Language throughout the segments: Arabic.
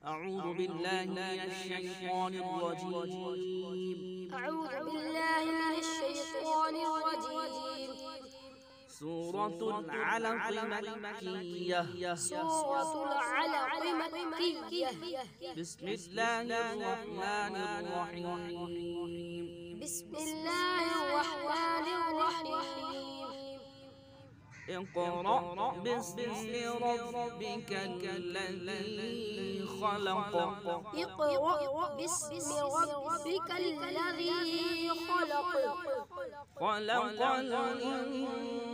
أعوذ بالله من الشيطان الرجيم. أعوذ بالله من الشيطان الرجيم. سورة العلق مكية. سورة العلق مكية. بسم الله الرحمن الرحيم. بسم الله الرحمن الرحيم. اقرأ باسم ربك الذي خلق. اقرأ باسم ربك الذي خلق. خلق الإنسان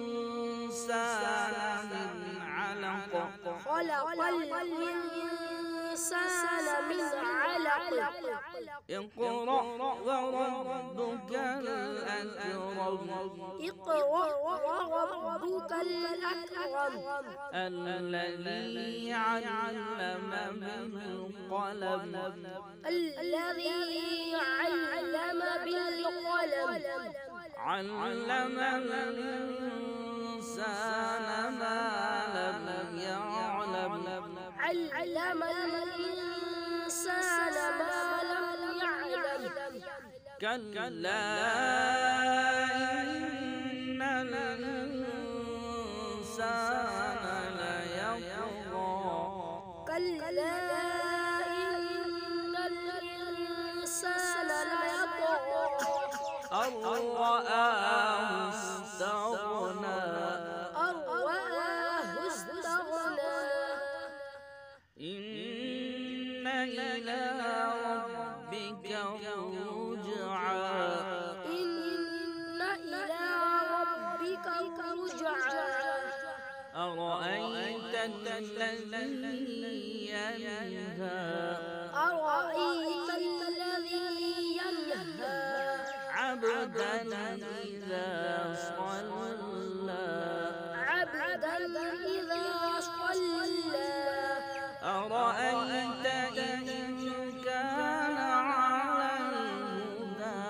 من علق. خلق الإنسان من علق. اقرأ وربك الأكرم. اقرأ وربك الأكرم. الذي علم بالقلم. الذي علم بالقلم. علم الإنسان ما لم يعلم. علم الإنسان ما لم يعلم. كلا إن الإنسان ليطغى. كلا إن الإنسان ليطغى. أن رآه استغنى. أن رآه استغنى. إن إلى ربك الرجعى. إن إلى ربك الرجعى. أرأيت الذي ينهى. أرأيت الذي ينهى عبدا إذا صلى. عبدا إذا صلى. أرأيت إن كان على الهدى.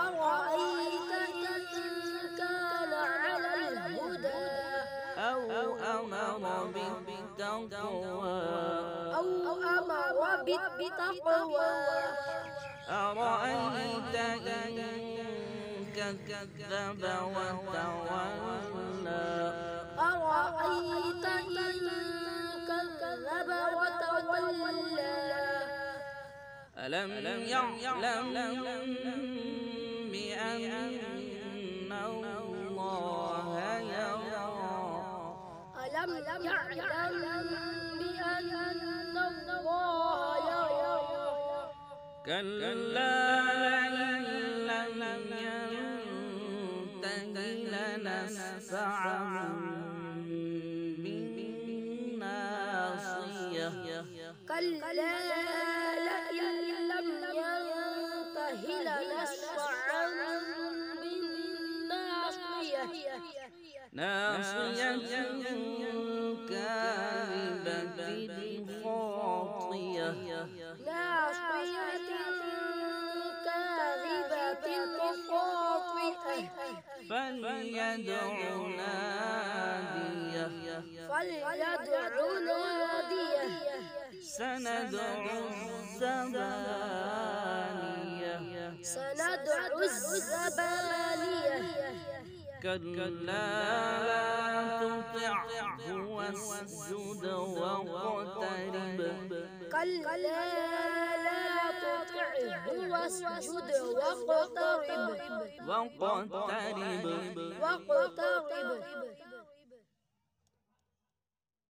أرأيت إن كان على الهدى. أو أمر بالتقوى. أو أمر بالتقوى. أرأيت إن كذب وتولى. أرأيت إن كذب وتولى. ألم يعلم بأن الله يرى. ألم يعلم بأن الله يرى. كلا لئن لم ينته لنسفعا بالناصية. كلا لئن لم ينته لنسفعا بالناصية. ناصية كاذبة خاطئة. ناصية كاذبة خاطئة. فليدع ناديه. فليدع ناديه. سندع الزبانية. سندع الزبانية. كلا لا تطعه واسجد واقترب. كلا لا تطعه واسجد واقترب. واقترب. واقترب.